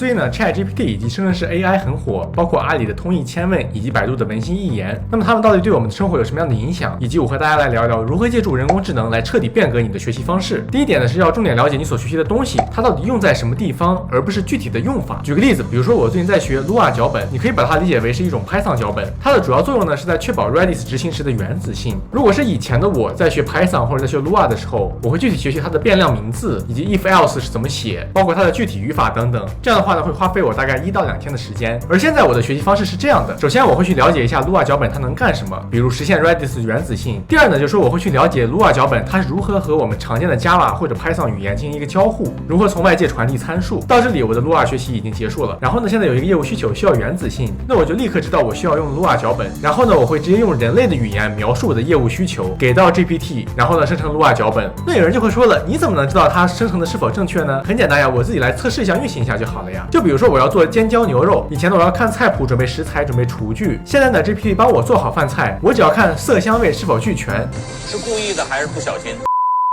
最近呢 ChatGPT 以及生成式 AI 很火，包括阿里的通义千问以及百度的文心一言。那么它们到底对我们的生活有什么样的影响？以及我和大家来聊一聊如何借助人工智能来彻底变革你的学习方式。第一点呢是要重点了解你所学习的东西，它到底用在什么地方，而不是具体的用法。举个例子，比如说我最近在学 Lua 脚本，你可以把它理解为是一种 Python 脚本，它的主要作用呢是在确保 Redis 执行时的原子性。如果是以前的我在学 Python 或者在学 Lua 的时候，我会具体学习它的变量名字以及 if else 是怎么写，包括它的具体语法等等。这样的话呢会花费我大概1到2天的时间。而现在我的学习方式是这样的，首先我会去了解一下 Lua 脚本它能干什么，比如实现 Redis 原子性。第二呢就是我会去了解 Lua 脚本它是如何和我们常见的 Java 或者 Python 语言进行一个交互，如何从外界传递参数。到这里我的 Lua 学习已经结束了。然后呢现在有一个业务需求需要原子性，那我就立刻知道我需要用 Lua 脚本，然后呢我会直接用人类的语言描述我的业务需求给到 GPT， 然后呢生成 Lua 脚本。那有人就会说了，你怎么能知道它生成的是否正确呢？很简单呀，我自己来测试一下运行一下就好了呀。就比如说我要做尖椒牛肉，以前呢我要看菜谱准备食材准备厨具，现在呢 GPT 帮我做好饭菜，我只要看色香味是否俱全，是故意的还是不小心，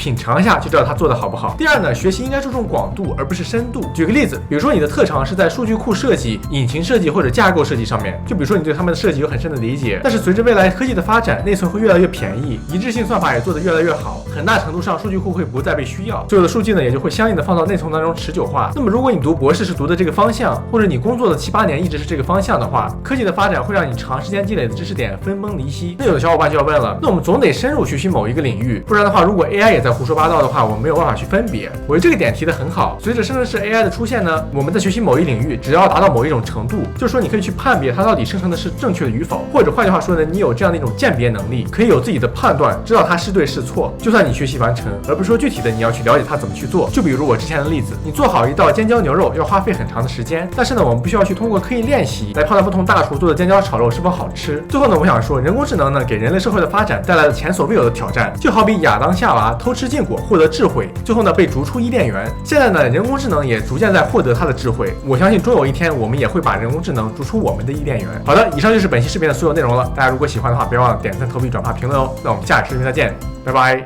品尝一下就知道它做的好不好。第二呢，学习应该注重广度而不是深度。举个例子，比如说你的特长是在数据库设计、引擎设计或者架构设计上面，就比如说你对他们的设计有很深的理解，但是随着未来科技的发展，内存会越来越便宜，一致性算法也做得越来越好，很大程度上数据库会不再被需要，所有的数据呢也就会相应的放到内存当中持久化。那么如果你读博士是读的这个方向，或者你工作的7、8年一直是这个方向的话，科技的发展会让你长时间积累的知识点分崩离析。那有的小伙伴就要问了，那我们总得深入学习某一个领域，不然的话，如果 AI 也在胡说八道的话，我们没有办法去分别。我觉得这个点提得很好。随着生成式 AI 的出现呢，我们在学习某一领域，只要达到某一种程度，就是说你可以去判别它到底生成的是正确的与否，或者换句话说呢，你有这样的一种鉴别能力，可以有自己的判断，知道它是对是错。就算你学习完成，而不是说具体的你要去了解它怎么去做。就比如我之前的例子，你做好一道尖椒牛肉要花费很长的时间，但是呢，我们必须要去通过刻意练习来判断不同大厨做的尖椒炒肉是否好吃。最后呢，我想说，人工智能呢给人类社会的发展带来了前所未有的挑战，就好比亚当夏娃偷吃禁果获得智慧，最后呢被逐出伊甸园。现在呢，人工智能也逐渐在获得它的智慧。我相信终有一天，我们也会把人工智能逐出我们的伊甸园。好的，以上就是本期视频的所有内容了。大家如果喜欢的话，别忘了点赞、投币、转发、评论哦。那我们下期视频再见，拜拜。